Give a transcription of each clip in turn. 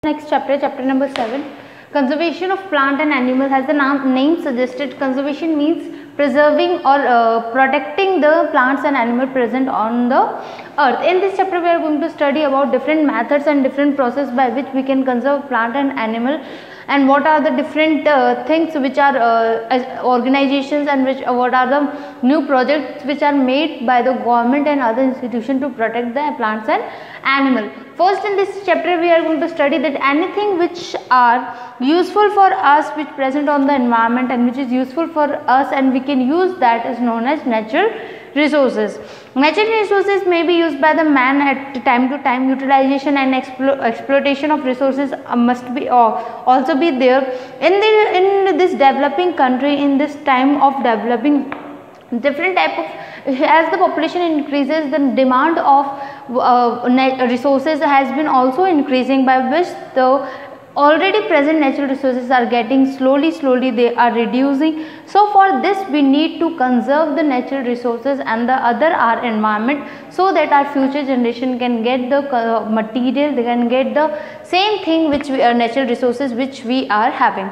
Next chapter, chapter number 7. Conservation of plant and animal. Has the name suggested, conservation means preserving or protecting the plants and animal present on the earth. In this chapter we are going to study about different methods and different process by which we can conserve plant and animal, and what are the different things which are organizations, and what are the new projects which are made by the government and other institutions to protect the plants and animal. First, in this chapter we are going to study that anything which are useful for us, which present on the environment and which is useful for us and we can use, that is known as natural resources. Natural resources may be used by the man at time to time. Utilization and exploitation of resources must be also be there in this developing country. In this time of developing, different type of, as the population increases, the demand of resources has been also increasing, by which the already present natural resources are getting slowly they are reducing. So for this we need to conserve the natural resources and the other our environment, so that our future generation can get the material, they can get the same thing which we are, natural resources which we are having.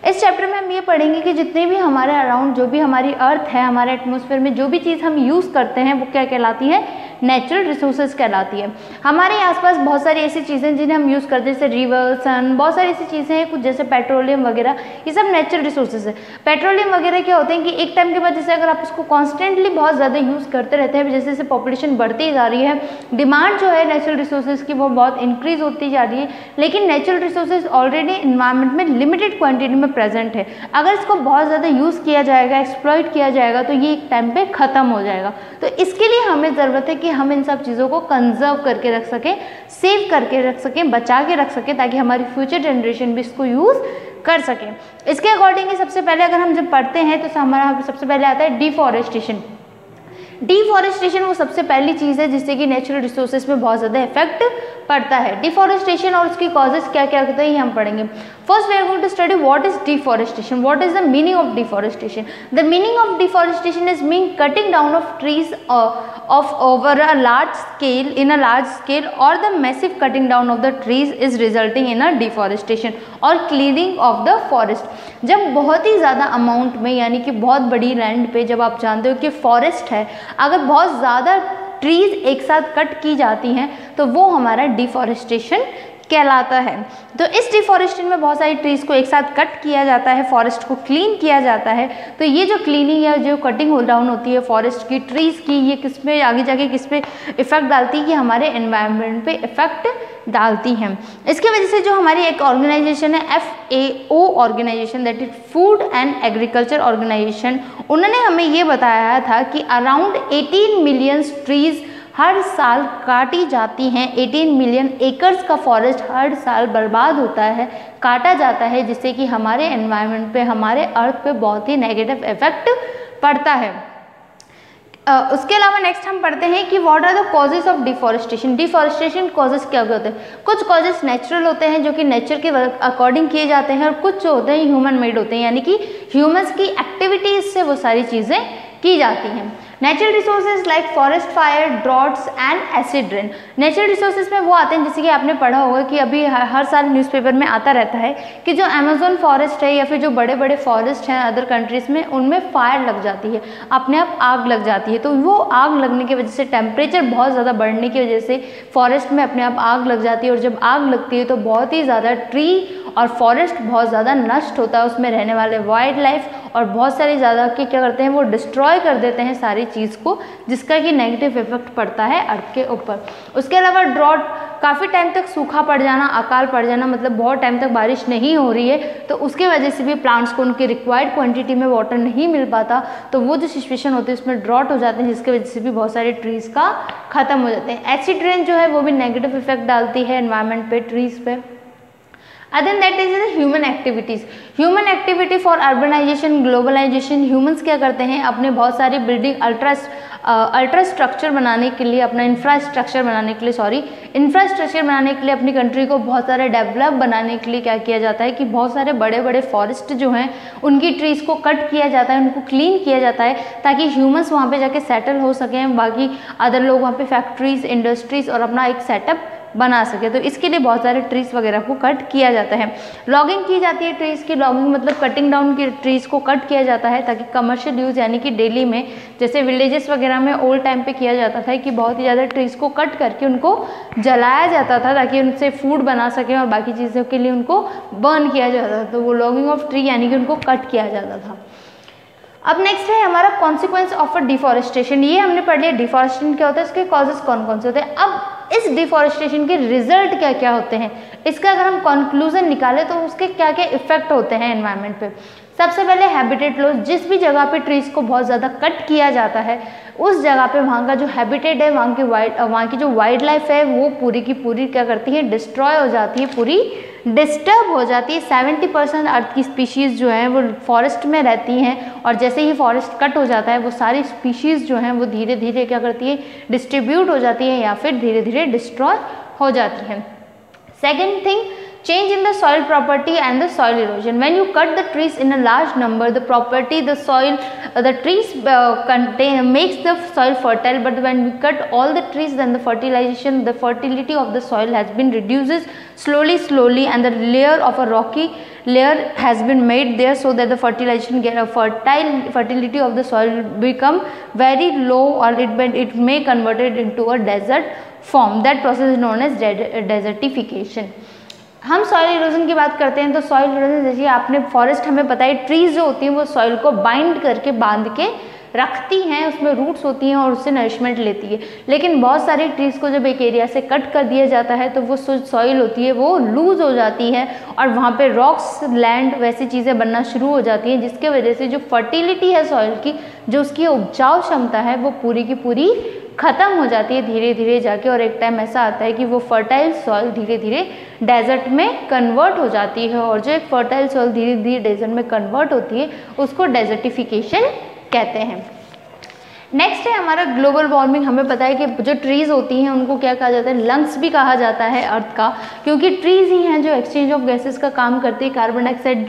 इस chapter में हम ये पढ़ेंगे कि जितने भी हमारे around, जो भी हमारी अर्थ है, हमारे एटमॉस्फेयर में जो भी चीज़ हम यूज़ करते हैं वो क्या कहलाती है, नेचुरल रिसोर्सेज कहलाती है। हमारे आसपास बहुत सारी ऐसी चीज़ें जिन्हें हम यूज़ करते हैं, जैसे रिवर, सन, बहुत सारी ऐसी चीज़ें हैं, कुछ जैसे पेट्रोलियम वगैरह, ये सब नेचुरल रिसोर्सेज है। पेट्रोलियम वगैरह क्या होते हैं कि एक टाइम के बाद, जैसे अगर आप इसको कॉन्स्टेंटली बहुत ज़्यादा यूज़ करते रहते हैं, जैसे जैसे पॉपुलेशन बढ़ती जा रही है, डिमांड जो है नेचुरल रिसोर्सेज की वो बहुत इंक्रीज होती जा रही है, लेकिन नेचुरल रिसोर्सेज ऑलरेडी इन्वायरमेंट में लिमिटेड क्वान्टिटी में प्रेजेंट है। अगर इसको बहुत ज़्यादा यूज़ किया जाएगा, एक्सप्लॉइट किया जाएगा, तो ये एक टाइम पे ख़त्म हो जाएगा। तो इसके लिए हमें ज़रूरत है कि हम इन सब चीज़ों को कंजर्व करके रख सकें, सेव करके रख सकें, बचा के रख सकें, ताकि हमारी फ्यूचर जनरेशन भी इसको यूज़ कर सकें। इसके अकॉर्डिंग सबसे पहले अगर हम जब पढ़ते हैं तो हमारा सबसे पहले आता है डिफॉरेस्टेशन। डिफॉरेस्टेशन वो सबसे पहली चीज़ है जिससे कि नेचुरल रिसोर्सेज में बहुत ज़्यादा इफेक्ट पड़ता है। डिफॉरेस्टेशन और उसकी कॉजेज क्या क्या होते हैं ये हम पढ़ेंगे। First we are going to study what is deforestation, what is the meaning of deforestation. The meaning of deforestation is mean cutting down of trees of over a large scale, in a large scale, or the massive cutting down of the trees is resulting in a deforestation or clearing of the forest। जब बहुत ही ज़्यादा amount में, यानी कि बहुत बड़ी land पे, जब आप जानते हो कि फॉरेस्ट है, अगर बहुत ज़्यादा ट्रीज एक साथ कट की जाती हैं तो वो हमारा डिफॉरेस्टेशन कहलाता है। तो इस डिफॉरेस्टेशन में बहुत सारी ट्रीज को एक साथ कट किया जाता है, फॉरेस्ट को क्लीन किया जाता है। तो ये जो क्लीनिंग या जो कटिंग डाउन होती है फॉरेस्ट की, ट्रीज की, ये किस पे आगे जाके किस पे इफेक्ट डालती है कि हमारे एनवायरनमेंट पे इफेक्ट डालती हैं। इसकी वजह से जो हमारी एक ऑर्गेनाइजेशन है FAO organisation, that is food and agriculture organisation, उन्होंने हमें ये बताया था कि अराउंड 18 मिलियन ट्रीज हर साल काटी जाती हैं। 18 मिलियन एकर्स का फॉरेस्ट हर साल बर्बाद होता है, काटा जाता है, जिससे कि हमारे एनवायरनमेंट पे, हमारे अर्थ पे बहुत ही नेगेटिव इफेक्ट पड़ता है। उसके अलावा नेक्स्ट हम पढ़ते हैं कि what are the causes of deforestation. Deforestation causes क्या होते हैं? कुछ कॉजेज नेचुरल होते हैं जो कि नेचर के अकॉर्डिंग किए जाते हैं, और कुछ जो होते हैं ह्यूमन मेड होते हैं, यानी कि ह्यूमंस की एक्टिविटीज से वो सारी चीज़ें की जाती हैं। Natural resources like forest fire, droughts and acid rain. Natural resources में वो आते हैं, जैसे कि आपने पढ़ा होगा कि अभी हर साल न्यूज़पेपर में आता रहता है कि जो अमेज़न फॉरेस्ट है या फिर जो बड़े बड़े फॉरेस्ट हैं अदर कंट्रीज़ में, उनमें फायर लग जाती है, अपने आप आग लग जाती है। तो वो आग लगने की वजह से, टेम्परेचर बहुत ज़्यादा बढ़ने की वजह से फॉरेस्ट में अपने आप आग लग जाती है, और जब आग लगती है तो बहुत ही ज़्यादा ट्री और फॉरेस्ट बहुत ज़्यादा नष्ट होता है, उसमें रहने वाले वाइल्ड लाइफ और बहुत सारी ज़्यादा के क्या करते हैं, वो डिस्ट्रॉय कर देते हैं सारी चीज़ को, जिसका कि नेगेटिव इफेक्ट पड़ता है अर्थ के ऊपर। उसके अलावा ड्रॉट, काफ़ी टाइम तक सूखा पड़ जाना, अकाल पड़ जाना, मतलब बहुत टाइम तक बारिश नहीं हो रही है, तो उसके वजह से भी प्लांट्स को उनकी रिक्वायर्ड क्वांटिटी में वाटर नहीं मिल पाता, तो वो जो सिचुएशन होती है उसमें ड्रॉट हो जाते हैं, जिसकी वजह से भी बहुत सारे ट्रीज़ का ख़त्म हो जाते हैं। एसिड रेन जो है वो भी नेगेटिव इफेक्ट डालती है एनवायरनमेंट पे, ट्रीज़ पे। Other than that is the human activities. Human activity for urbanization, globalization. Humans क्या करते हैं, अपने बहुत सारी बिल्डिंग अल्ट्रा स्ट्रक्चर बनाने के लिए, अपना इंफ्रास्ट्रक्चर बनाने के लिए, अपनी कंट्री को बहुत सारे डेवलप बनाने के लिए क्या किया जाता है कि बहुत सारे बड़े बड़े फॉरेस्ट जो हैं उनकी ट्रीज को कट किया जाता है, उनको क्लीन किया जाता है, ताकि ह्यूमंस वहाँ पे जाके सेटल हो सकें, बाकी अदर लोग वहाँ पे फैक्ट्रीज, इंडस्ट्रीज और अपना एक सेटअप बना सके। तो इसके लिए बहुत सारे ट्रीज वगैरह को कट किया जाता है। लॉगिंग की जाती है ट्रीज की। लॉगिंग मतलब कटिंग डाउन की ट्रीज को कट किया जाता है ताकि कमर्शियल यूज़ यानी कि डेली में, जैसे विलेजेस वगैरह में ओल्ड टाइम पे किया जाता था कि बहुत ही ज़्यादा ट्रीज को कट करके उनको जलाया जाता था ताकि उनसे फूड बना सके और बाकी चीज़ों के लिए उनको बर्न किया जाता था। तो वो लॉगिंग ऑफ ट्री यानी कि उनको कट किया जाता था। अब नेक्स्ट है हमारा कॉन्सिक्वेंस ऑफ अ डिफॉरेस्टेशन। ये हमने पढ़ लिया डिफॉरेस्टेशन क्या होता है, इसके कॉजेस कौन कौन से होते हैं। अब इस डिफॉरेस्टेशन के रिजल्ट क्या क्या होते हैं, इसका अगर हम कंक्लूजन निकालें तो उसके क्या क्या इफेक्ट होते हैं एनवायरनमेंट पे। सबसे पहले हैबिटेट लॉस। जिस भी जगह पे ट्रीज को बहुत ज़्यादा कट किया जाता है उस जगह पे वहाँ का जो हैबिटेट है, वहाँ की जो वाइल्ड लाइफ है वो पूरी की पूरी क्या करती है, डिस्ट्रॉय हो जाती है, पूरी डिस्टर्ब हो जाती है। 70% अर्थ की स्पीशीज़ जो हैं वो फॉरेस्ट में रहती हैं और जैसे ही फॉरेस्ट कट हो जाता है वो सारी स्पीशीज़ जो हैं वो धीरे धीरे क्या करती है, डिस्ट्रीब्यूट हो जाती है या फिर धीरे धीरे डिस्ट्रॉय हो जाती है। Second thing, change in the soil property and the soil erosion. When you cut the trees in a large number, the property, the soil, the trees makes the soil fertile, but when we cut all the trees, then the fertility of the soil has been reduces slowly, and the layer of a rocky layer has been made there so that the fertility of the soil become very low, or it may converted into a desert form. That process is known as desertification. हम soil erosion की बात करते हैं तो soil erosion जैसे आपने forest हमें पता है ट्रीज जो होती हैं वो सॉइल को बाइंड करके बांध के रखती हैं, उसमें रूट्स होती हैं और उससे नरिशमेंट लेती है। लेकिन बहुत सारी ट्रीज को जब एक एरिया से कट कर दिया जाता है तो वो सॉइल होती है वो लूज हो जाती है और वहाँ पे रॉक्स, लैंड वैसी चीज़ें बनना शुरू हो जाती हैं, जिसके वजह से जो फर्टिलिटी है सॉइल की, जो उसकी उपजाऊ क्षमता है वो पूरी की पूरी ख़त्म हो जाती है धीरे धीरे जाके। और एक टाइम ऐसा आता है कि वो फर्टाइल सॉइल धीरे धीरे डेजर्ट में कन्वर्ट हो जाती है और जो एक फर्टाइल सॉइल धीरे धीरे डेजर्ट में कन्वर्ट होती है उसको डेजर्टिफिकेशन कहते हैं। नेक्स्ट है हमारा ग्लोबल वार्मिंग। हमें पता है कि जो ट्रीज़ होती हैं उनको क्या कहा जाता है, लंग्स भी कहा जाता है अर्थ का, क्योंकि ट्रीज़ ही हैं जो एक्सचेंज ऑफ गैसेस का काम करती है, कार्बन डाइऑक्साइड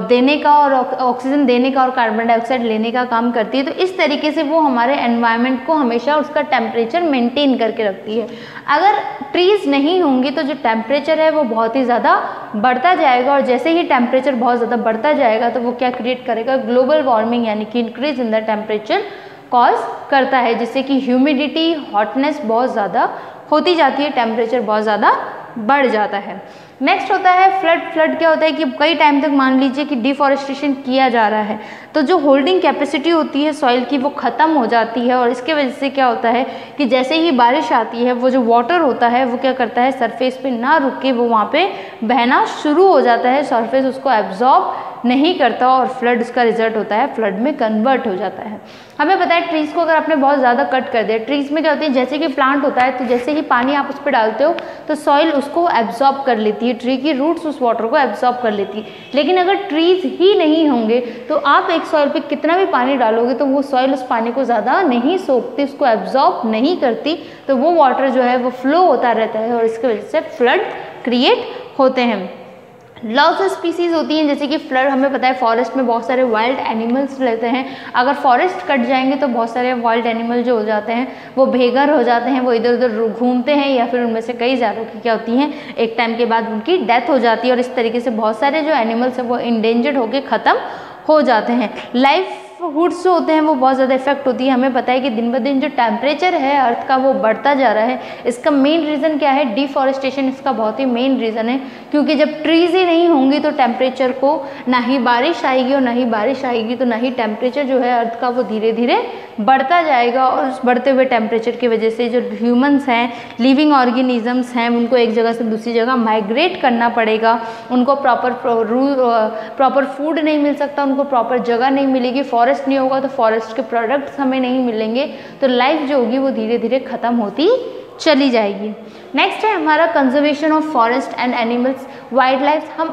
देने का और ऑक्सीजन देने का और कार्बन डाइऑक्साइड लेने का काम करती है। तो इस तरीके से वो हमारे एनवायरनमेंट को हमेशा उसका टेम्परेचर मेंटेन करके रखती है। अगर ट्रीज़ नहीं होंगी तो जो टेम्परेचर है वो बहुत ही ज़्यादा बढ़ता जाएगा और जैसे ही टेम्परेचर बहुत ज़्यादा बढ़ता जाएगा तो वो क्या क्रिएट करेगा, ग्लोबल वार्मिंग यानी कि increase in the temperature cause करता है, जिससे कि ह्यूमिडिटी, हॉटनेस बहुत ज़्यादा होती जाती है, टेम्परेचर बहुत ज़्यादा बढ़ जाता है। नेक्स्ट होता है फ्लड। फ्लड क्या होता है कि कई टाइम तक मान लीजिए कि डिफॉरेस्टेशन किया जा रहा है तो जो होल्डिंग कैपेसिटी होती है सॉइल की वो ख़त्म हो जाती है और इसके वजह से क्या होता है कि जैसे ही बारिश आती है वो जो वाटर होता है वो क्या करता है, सरफेस पे ना रुक के वो वहाँ पे बहना शुरू हो जाता है, सरफेस उसको एब्जॉर्ब नहीं करता और फ्लड उसका रिजल्ट होता है, फ्लड में कन्वर्ट हो जाता है। हमें पता है ट्रीज़ को अगर आपने बहुत ज़्यादा कट कर दिया, ट्रीज़ में क्या होती है, जैसे कि प्लांट होता है तो जैसे ही पानी आप उस पर डालते हो तो सॉइल उसको एब्जॉर्ब कर लेती है, ट्री की रूट्स उस वाटर को एब्जॉर्ब कर लेती है। लेकिन अगर ट्रीज़ ही नहीं होंगे तो आप एक सॉइल पे कितना भी पानी डालोगे तो वो सॉइल उस पानी को ज़्यादा नहीं सोखती, उसको एब्जॉर्ब नहीं करती, तो वो वाटर जो है वो फ्लो होता रहता है और इसकी वजह से फ्लड क्रिएट होते हैं। लॉस ऑफ स्पीसीज होती हैं जैसे कि फ्लड। हमें पता है फॉरेस्ट में बहुत सारे वाइल्ड एनिमल्स रहते हैं, अगर फॉरेस्ट कट जाएंगे तो बहुत सारे वाइल्ड एनिमल जो हो जाते हैं वो बेघर हो जाते हैं, वो इधर उधर घूमते हैं या फिर उनमें से कई ज़्यादा की क्या होती हैं एक टाइम के बाद उनकी डेथ हो जाती है और इस तरीके से बहुत सारे जो एनिमल्स हैं वो इंडेंजर्ड होकर ख़त्म हो जाते हैं। लाइवहुड्स जो होते हैं वो बहुत ज़्यादा इफेक्ट होती है। हमें पता है कि दिन ब दिन जो टेम्परेचर है अर्थ का वो बढ़ता जा रहा है, इसका मेन रीज़न क्या है, डिफॉरेस्टेशन इसका बहुत ही मेन रीज़न है, क्योंकि जब ट्रीज़ ही नहीं होंगी तो टेम्परेचर को ना ही बारिश आएगी और ना ही बारिश आएगी तो ना ही टेम्परेचर जो है अर्थ का वो धीरे धीरे बढ़ता जाएगा और उस बढ़ते हुए टेम्परेचर की वजह से जो ह्यूमंस हैं, लिविंग ऑर्गेनिजम्स हैं, उनको एक जगह से दूसरी जगह माइग्रेट करना पड़ेगा, उनको प्रॉपर फूड नहीं मिल सकता, उनको प्रॉपर जगह नहीं मिलेगी, फॉरेस्ट नहीं होगा तो फॉरेस्ट के प्रोडक्ट्स हमें नहीं मिलेंगे, तो लाइफ जो होगी वो धीरे धीरे ख़त्म होती चली जाएगी। नेक्स्ट है हमारा conservation of forest and animals, wild life. हम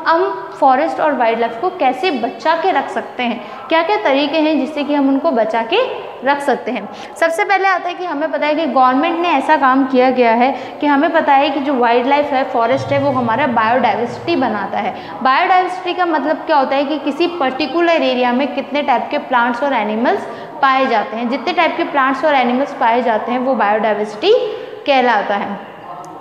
फॉरेस्ट और वाइल्ड लाइफ को कैसे बचा के रख सकते हैं, क्या क्या तरीके हैं जिससे कि हम उनको बचा के रख सकते हैं। सबसे पहले आता है कि हमें पता है कि गवर्नमेंट ने ऐसा काम किया गया है कि हमें पता है कि जो वाइल्ड लाइफ है, फॉरेस्ट है, वो हमारा बायोडाइवर्सिटी बनाता है। बायोडाइवर्सिटी का मतलब क्या होता है कि किसी पर्टिकुलर एरिया में कितने टाइप के प्लांट्स और एनिमल्स पाए जाते हैं, जितने टाइप के प्लांट्स और एनिमल्स पाए जाते हैं वो बायोडाइवर्सिटी कहलाता है।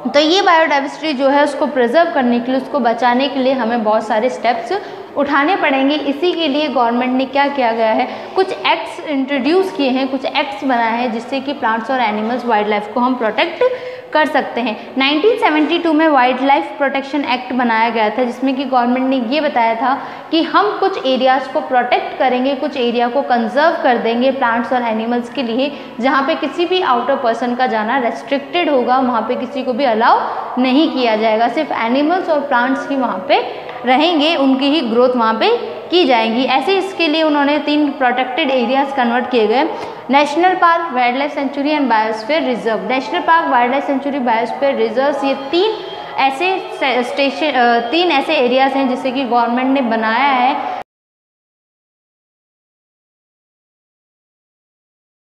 तो ये बायोडाइवर्सिटी जो है उसको प्रिजर्व करने के लिए, उसको बचाने के लिए हमें बहुत सारे स्टेप्स उठाने पड़ेंगे। इसी के लिए गवर्नमेंट ने क्या किया गया है, कुछ एक्ट्स इंट्रोड्यूस किए हैं, कुछ एक्ट्स बनाए हैं जिससे कि प्लांट्स और एनिमल्स, वाइल्ड लाइफ को हम प्रोटेक्ट कर सकते हैं। 1972 में वाइल्ड लाइफ प्रोटेक्शन एक्ट बनाया गया था, जिसमें कि गवर्नमेंट ने ये बताया था कि हम कुछ एरियाज़ को प्रोटेक्ट करेंगे, कुछ एरिया को कंजर्व कर देंगे प्लांट्स और एनिमल्स के लिए, जहाँ पे किसी भी आउटर पर्सन का जाना रेस्ट्रिक्टेड होगा, वहाँ पे किसी को भी अलाउ नहीं किया जाएगा, सिर्फ एनिमल्स और प्लांट्स ही वहाँ पे रहेंगे, उनकी ही ग्रोथ वहाँ पे की जाएंगी। ऐसे इसके लिए उन्होंने 3 प्रोटेक्टेड एरियाज कन्वर्ट किए गए, national park, wild life sanctuary and biosphere reserve. National park, wild life sanctuary, biosphere reserve, ये 3 ऐसे एरियाज हैं जिसे कि गवर्नमेंट ने बनाया है